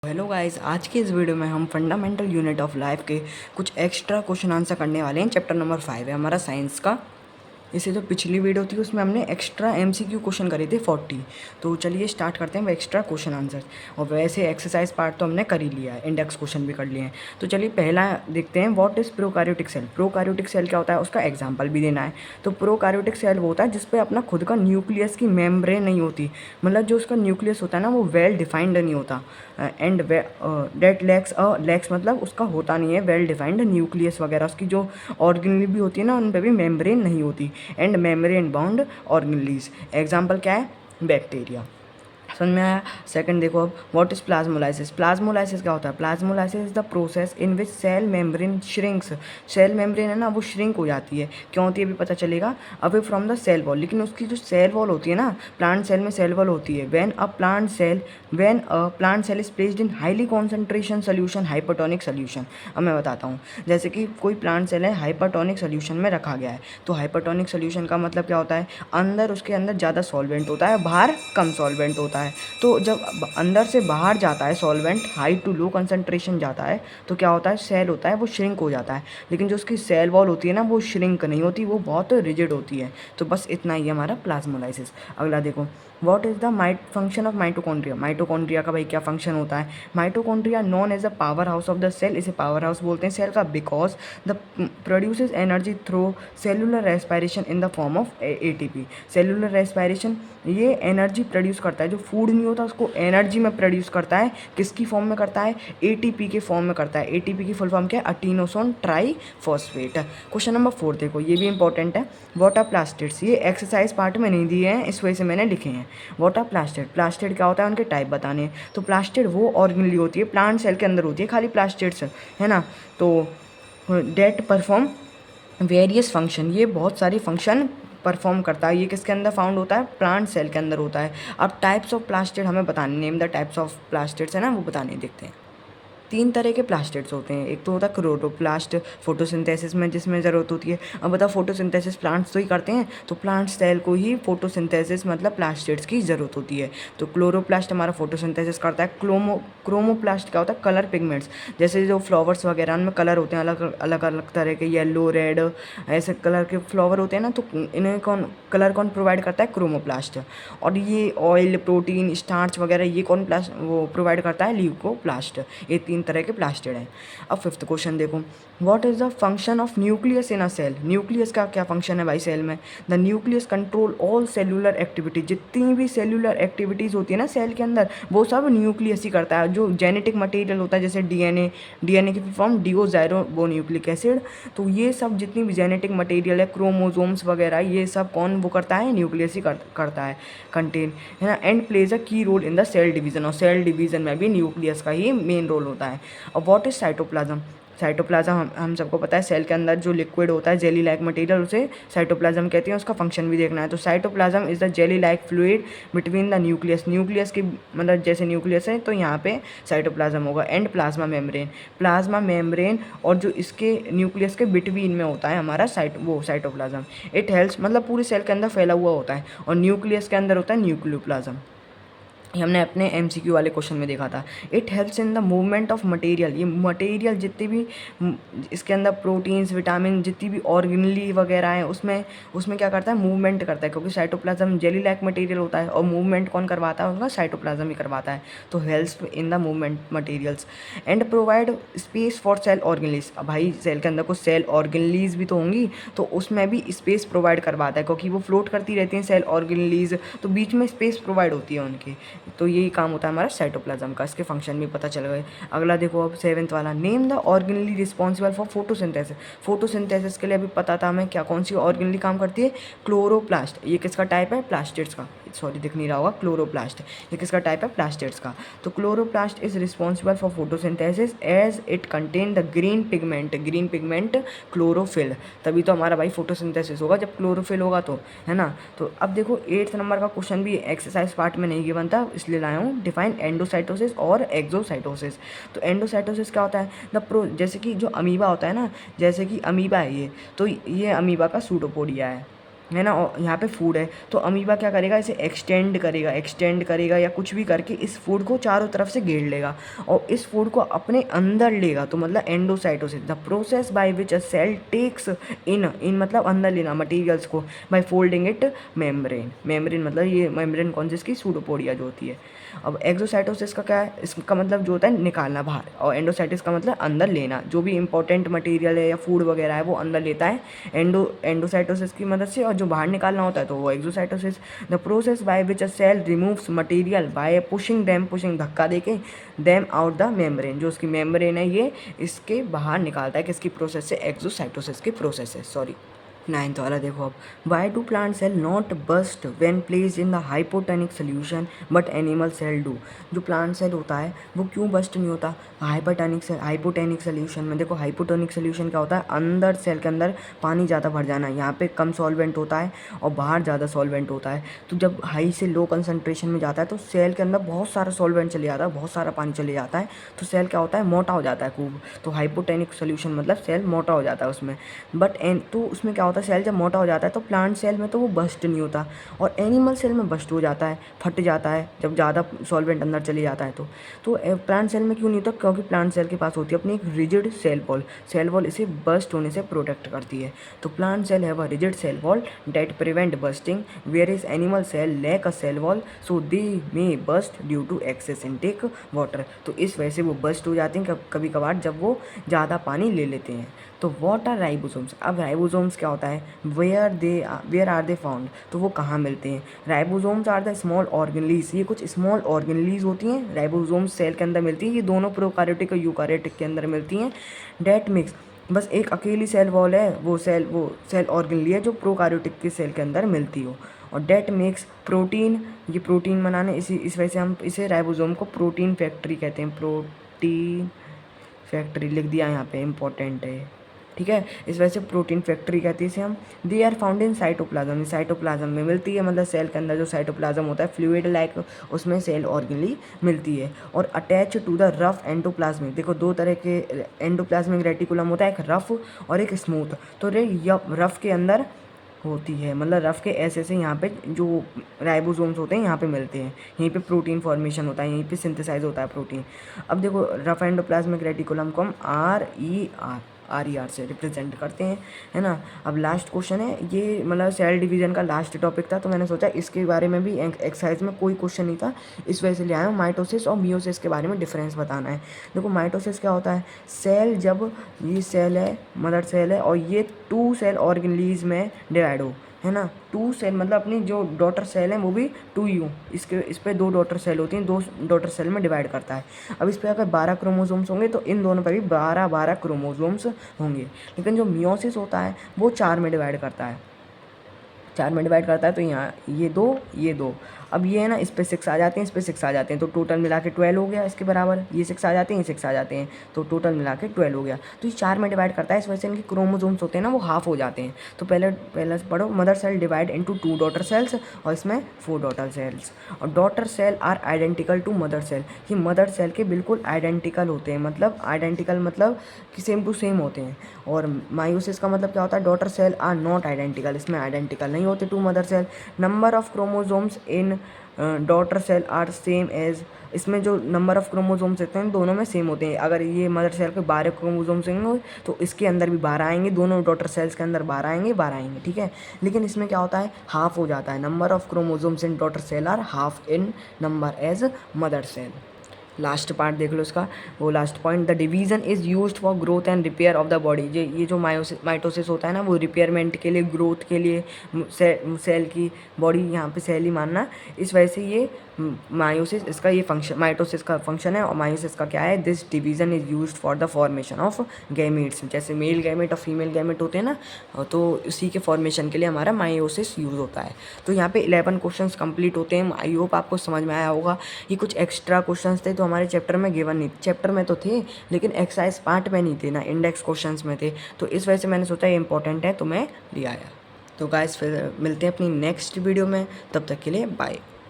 Hello guys, आज के इस वीडियो में हम फंडामेंटल यूनिट ऑफ लाइफ के कुछ एक्स्ट्रा क्वेश्चन आंसर करने वाले हैं। चैप्टर नंबर 5 है हमारा साइंस का। इससे जो पिछली वीडियो थी उसमें हमने एक्स्ट्रा एमसीक्यू क्वेश्चन करे थे 40। तो चलिए स्टार्ट करते हैं वो एक्स्ट्रा क्वेश्चन आंसर। और वैसे एक्सरसाइज पार्ट तो हमने कर ही लिया है, इंडेक्स क्वेश्चन भी कर लिए हैं। तो चलिए पहला देखते हैं, what is prokaryotic cell. Prokaryotic cell क्या होता है, उसका एग्जाम्पल भी देना है। तो प्रोकार्योटिक सेल वो होता है जिसपे अपना खुद का न्यूक्लियस की मेम्ब्रेन नहीं होती, मतलब जो उसका न्यूक्लियस होता है ना वो वेल डिफाइंड नहीं होता। एंड डेट लैक्स मतलब उसका होता नहीं है वेल डिफाइंड न्यूक्लियस वगैरह। उसकी जो ऑर्गेनली भी होती है ना उन पर भी मेम्ब्रेन नहीं होती। And membrane bound organelles, example क्या है, बैक्टीरिया। समझ में आया। सेकंड देखो अब, व्हाट इज प्लाज्मोलाइसिस। प्लाज्मोलाइसिस क्या होता है, plasmolysis is the process in which cell membrane shrinks. Cell membrane है ना वो श्रिंक हो जाती है, क्यों होती है अभी पता चलेगा, away from the cell wall. लेकिन उसकी जो सेल वॉल होती है ना, प्लांट सेल में सेल वॉल होती है, when a plant cell is placed in highly concentration solution, hypertonic solution. अब मैं बताता हूँ, जैसे कि कोई प्लांट सेल है हाइपरटोनिक सोल्यूशन में रखा गया है। तो हाइपरटोनिक सोल्यूशन का मतलब क्या होता है, अंदर उसके अंदर ज़्यादा सॉल्वेंट होता है, बाहर कम सॉल्वेंट होता है। तो जब अंदर से बाहर जाता है solvent, high to low concentration जाता है, तो क्या होता है, सेल होता है वो श्रिंक हो जाता है। लेकिन जो उसकी सेल वॉल होती है ना वो श्रिंक नहीं होती, वो बहुत रिजिड होती है। तो बस इतना ही है हमारा प्लाज्मोलाइसिस। अगला देखो, what is the function of mitochondria. Mitochondria का भाई क्या फंक्शन होता है। Mitochondria known as the power house of the cell, इसे पावर हाउस बोलते हैं सेल का, because the produces energy through cellular respiration in the form of ATP. Cellular respiration ये एनर्जी प्रोड्यूस करता है, जो फूड नहीं होता उसको एनर्जी में प्रोड्यूस करता है। किसकी फॉर्म में करता है, एटीपी के फॉर्म में करता है। एटीपी की फुल फॉर्म क्या है, अटीनोसिन ट्राईफॉस्फेट। क्वेश्चन नंबर 4 देखो, ये भी इंपॉर्टेंट है। व्हाट आर प्लास्टिड्स, ये एक्सरसाइज पार्ट में नहीं दिए हैं, इस वजह से मैंने लिखे हैं। व्हाट आर प्लास्टिड, प्लास्टिड क्या होता है, उनके टाइप बताने हैं। तो प्लास्टिड वो ऑर्गेनली होती है, प्लांट सेल के अंदर होती है खाली प्लास्टिड्स, है ना। तो डेट परफॉर्म वेरियस फंक्शन, ये बहुत सारी फंक्शन परफॉर्म करता है। ये किसके अंदर फाउंड होता है, प्लांट सेल के अंदर होता है। अब टाइप्स ऑफ प्लास्टिड हमें बताने, name the types of plastids है ना, वो बताने देखते हैं। 3 तरह के प्लास्टिड्स होते हैं। एक तो होता है क्लोरोप्लास्ट, फोटोसिंथेसिस में जिसमें ज़रूरत होती है। अब बताओ फोटोसिंथेसिस प्लांट्स तो ही करते हैं, तो प्लांट सेल को ही फोटोसिंथेसिस मतलब प्लास्टिड्स की ज़रूरत होती है। तो क्लोरोप्लास्ट हमारा फोटोसिंथेसिस करता है। क्रोमोप्लास्ट क्या होता है, कलर पिगमेंट्स, जैसे जो फ्लावर्स वगैरह उनमें कलर होते हैं अलग अलग अलग तरह के, येलो रेड ऐसे कलर के फ्लावर होते हैं ना, तो इन्हें कौन प्रोवाइड करता है, क्रोमोप्लास्ट। और ये ऑयल, प्रोटीन, स्टार्च वगैरह ये कौन वो प्रोवाइड करता है, ल्यूकोप्लास्ट। ये 3 तरह के प्लास्टिड हैं। अब 5th क्वेश्चन देखो, what is the function of nucleus in a cell. Nucleus का क्या फंक्शन है भाई सेल में, the nucleus control all cellular activity. जितनी भी सेलुलर एक्टिविटीज़ होती है ना सेल के अंदर, वो सब न्यूक्लियस ही करता है। जो जेनेटिक मटेरियल होता है जैसे डीएनए की फॉर्म डिओक्साइरोबोन्यूक्लिक एसिड, तो ये सब जितनी भी जेनेटिक मटेरियल है, क्रोमोजोम्स वगैरह, ये सब कौन वो करता है, न्यूक्लियस ही करता है कंटेन, है ना। And plays a key role in the cell division, और सेल डिवीजन में भी न्यूक्लियस का ही मेन रोल होता है। अब व्हाट इज साइटोप्लाज्म। साइटोप्लाज्म हम सबको पता है, सेल के अंदर जो लिक्विड होता है जेली लाइक मटेरियल, उसे साइटोप्लाज्म कहते हैं। उसका फंक्शन भी देखना है। तो cytoplasm is the jelly like fluid between the nucleus, nucleus की मतलब जैसे न्यूक्लियस है तो यहाँ पे साइटोप्लाज्म होगा। And plasma membrane, plasma membrane और जो इसके न्यूक्लियस के बिटवीन में होता है हमारा साइटोप्लाज्म। इट हेल्प्स मतलब पूरे सेल के अंदर फैला हुआ होता है, और न्यूक्लियस के अंदर होता है न्यूक्लियोप्लाज्म। ये हमने अपने एमसीक्यू वाले क्वेश्चन में देखा था। It helps in the movement of material, ये मटेरियल जितनी भी इसके अंदर प्रोटीन्स, विटामिन, जितनी भी ऑर्गेनली वगैरह हैं उसमें क्या करता है, मूवमेंट करता है, क्योंकि साइटोप्लाज्म जेली लाइक मटेरियल होता है, और मूवमेंट कौन करवाता है, उसका साइटोप्लाज्म ही करवाता है। तो helps in the movement materials. And provide space for sale organelles. अब भाई सेल के अंदर कुछ सेल ऑर्गेनलीज भी तो होंगी, तो उसमें भी स्पेस प्रोवाइड करवाता है, क्योंकि वो फ्लोट करती रहती हैं सेल ऑर्गेनलीज, तो बीच में स्पेस प्रोवाइड होती है उनकी। तो यही काम होता है हमारा साइटोप्लाज्म का। इसके फंक्शन भी पता चल गए। अगला देखो अब 7th वाला, name the organelle responsible for photosynthesis. Photosynthesis के लिए अभी पता था हमें क्या कौन सी ऑर्गेनली काम करती है, क्लोरोप्लास्ट। ये किसका टाइप है, प्लास्टिड्स का, सॉरी दिख नहीं रहा होगा, क्लोरोप्लास्ट। ये किसका टाइप है, प्लास्टिड्स का। तो chloroplast is responsible for photosynthesis as it contain the green pigment chlorophyll. तभी तो हमारा भाई फोटोसिंथेसिस होगा जब क्लोरोफिल होगा, तो है ना। तो अब देखो 8th नंबर का क्वेश्चन भी एक्सरसाइज पार्ट में नहीं गिवन था, इसलिए लाया हूँ। डिफाइन एंडोसाइटोसिस और एक्सोसाइटोसिस। तो एंडोसाइटोसिस क्या होता है, जैसे कि जो अमीबा होता है ना, जैसे कि अमीबा है ये, तो ये अमीबा का सूडोपोडिया है, है ना, और यहाँ पे फूड है, तो अमीबा क्या करेगा, इसे एक्सटेंड करेगा या कुछ भी करके इस फूड को चारों तरफ से घेर लेगा और इस फूड को अपने अंदर लेगा, तो मतलब endocytosis, the process by which a cell takes in मतलब अंदर लेना मटेरियल्स को, बाय फोल्डिंग इट मेम्ब्रेन मतलब ये मेम्ब्रेन कौन सी इसकी, सूडोपोडिया जो होती है। अब एक्सोसाइटोसिस का क्या है, इसका मतलब जो होता है निकालना बाहर, और एंडोसाइटिस का मतलब अंदर लेना, जो भी इंपॉर्टेंट मटेरियल है या फूड वगैरह है वो अंदर लेता है एंडोसाइटोसिस की मदद से, और जो बाहर निकालना होता है तो वो exocytosis. The process by which a cell removes material by pushing धक्का देके देम आउट द मेम्ब्रेन, जो उसकी मेम्ब्रेन है ये इसके बाहर निकालता है, किसकी प्रोसेस से, एक्सोसाइटोसिस की प्रोसेस है, सॉरी। 9th वाला देखो अब, why do plant cell not burst when placed in the hypotonic solution but animal cell do. जो प्लांट सेल होता है वो क्यों बस्ट नहीं होता हाइपोटेनिक सोल्यूशन में। देखो हाइपोटोनिक सोल्यूशन क्या होता है, अंदर सेल के अंदर पानी ज़्यादा भर जाना, यहाँ पे कम सॉल्वेंट होता है और बाहर ज़्यादा सॉल्वेंट होता है, तो जब हाई से लो कंसनट्रेशन में जाता है तो सेल के अंदर बहुत सारा सॉल्वेंट चले जाता है, बहुत सारा पानी चले जाता है, तो सेल क्या होता है, मोटा हो जाता है खूब, तो हाइपोटेनिक सोल्यूशन मतलब सेल मोटा हो जाता है उसमें। बट तो उसमें क्या होता है, सेल जब मोटा हो जाता है तो प्लांट सेल में तो वो बस्ट नहीं होता, और एनिमल सेल में बस्ट हो जाता है, फट जाता है जब ज़्यादा सॉल्वेंट अंदर चले जाता है तो प्लांट सेल में क्यों नहीं होता, क्योंकि प्लांट सेल के पास होती है अपनी एक रिजिड सेल वॉल इसे बस्ट होने से प्रोटेक्ट करती है। तो plant cell have a rigid cell wall that prevent bursting, where is animal cell lack a cell wall so they may burst due to excess intake water. तो इस वजह से वो बस्ट हो जाती हैं कभी कभार जब वो ज़्यादा पानी ले लेते हैं। तो व्हाट आर राइबोसोम्स, अब राइबोसोम्स क्या होता है, वेयर आर दे फाउंड, तो वो कहाँ मिलते हैं। Ribosomes are the small organelles, ये कुछ स्मॉल ऑर्गेनलीज होती हैं, राइबोसोम्स सेल के अंदर मिलती हैं, ये दोनों प्रोकार्योटिक और यूकार्योटिक के अंदर मिलती हैं। डेट मिक्स, बस एक अकेली सेल वॉल है, वो सेल ऑर्गेनली है जो प्रोकार्योटिक के सेल के अंदर मिलती हो। और डेट मेक्स प्रोटीन, ये प्रोटीन बनाने इस वजह से हम इसे राइबोसोम को प्रोटीन फैक्ट्री कहते हैं, प्रोटीन फैक्ट्री लिख दिया यहाँ पे, इंपॉर्टेंट है, ठीक है, इस वजह से प्रोटीन फैक्ट्री कहती है इसे हम। They are found in cytoplasm, cytoplasm में मिलती है, मतलब सेल के अंदर जो साइटोप्लाज्म होता है फ्लूइड लाइक, उसमें सेल ऑर्गेनली मिलती है। और attach to the rough endoplasmic, देखो दो तरह के एंडोप्लाज्मिक रेटिकुलम होता है, एक रफ और एक स्मूथ, तो रफ के अंदर होती है, मतलब रफ के ऐसे यहाँ पे जो राइबोसोम्स होते हैं यहाँ पे मिलते हैं, यहीं पे प्रोटीन फॉर्मेशन होता है, यहीं पे सिंथेसाइज होता है प्रोटीन। अब देखो रफ एंडोप्लाज्मिक रेटिकुलम को हम RER से रिप्रेजेंट करते हैं, है ना। अब लास्ट क्वेश्चन है ये, मतलब सेल डिवीजन का लास्ट टॉपिक था, तो मैंने सोचा इसके बारे में भी एक्सरसाइज में कोई क्वेश्चन नहीं था, इस वजह से ले आया हूँ। माइटोसिस और मियोसिस के बारे में डिफरेंस बताना है। देखो माइटोसिस क्या होता है, सेल जब ये सेल है, मदर सेल है, और ये 2 सेल ऑर्गेनलीज में डिवाइड हो, है ना, 2 सेल मतलब अपनी जो डॉटर सेल है वो भी 2U, इस पे 2 डॉटर सेल होती हैं, 2 डॉटर सेल में डिवाइड करता है। अब इस पे अगर 12 क्रोमोसोम्स होंगे तो इन दोनों पे भी 12 क्रोमोसोम्स होंगे, लेकिन जो मियोसिस होता है वो 4 में डिवाइड करता है, 4 में डिवाइड करता है, तो यहाँ ये दो, अब ये है ना, इस पे 6 आ जाते हैं, इस पे 6 आ जाते हैं, तो टोटल मिला के 12 हो गया इसके बराबर, ये 6 आ जाते हैं, ये 6 आ जाते हैं, तो टोटल मिला के 12 हो गया। तो ये 4 में डिवाइड करता है, इस वजह से इनके क्रोमोसोम्स होते हैं ना वो हाफ हो जाते हैं। तो पहले पढ़ो, mother cell divide into 2 daughter cells और इसमें 4 डॉटर सेल्स, और daughter cell are identical to mother cell, ये मदर सेल के बिल्कुल आइडेंटिकल होते हैं, मतलब आइडेंटिकल मतलब कि सेम टू सेम होते हैं। और मायोसिस का मतलब क्या होता है, daughter cell are not identical, इसमें आइडेंटिकल नहीं होते to mother cell. Number of chromosomes in daughter cell are same as, इसमें जो नंबर ऑफ क्रोमोसोम्स होते हैं दोनों में सेम होते हैं। अगर ये मदर सेल के 12 क्रोमोसोम्स होंगे तो इसके अंदर भी 12 आएंगे, दोनों डॉटर सेल्स के अंदर 12 आएंगे, ठीक है। लेकिन इसमें क्या होता है, हाफ हो जाता है, number of chromosomes in daughter cell are half in number as mother cell. Last part देख लो इसका, वो last point, the division is used for growth and repair of the body. ये जो माइटोसिस होता है ना, वो रिपेयरमेंट के लिए, ग्रोथ के लिए, सेल की बॉडी यहाँ पे सेल ही मानना, इस वजह से ये मायोसिस इसका ये फंक्शन, माइटोसिस का फंक्शन है। और मायोसिस का क्या है, this division is used for the formation of gametes, जैसे मेल गैमेट और फीमेल गैमेट होते हैं ना, तो उसी के फॉर्मेशन के लिए हमारा मायोसिस यूज़ होता है। तो यहाँ पे 11 क्वेश्चंस कंप्लीट होते हैं। आई होप आपको समझ में आया होगा। ये कुछ एक्स्ट्रा क्वेश्चंस थे तो हमारे चैप्टर में गिवन नहीं, चैप्टर में तो थे लेकिन एक्सरसाइज पार्ट में नहीं थे ना, इंडेक्स क्वेश्चंस में थे, तो इस वजह से मैंने सोचा ये इंपॉर्टेंट है तो मैं ले आया। तो गाइस फिर मिलते हैं अपनी नेक्स्ट वीडियो में, तब तक के लिए बाय।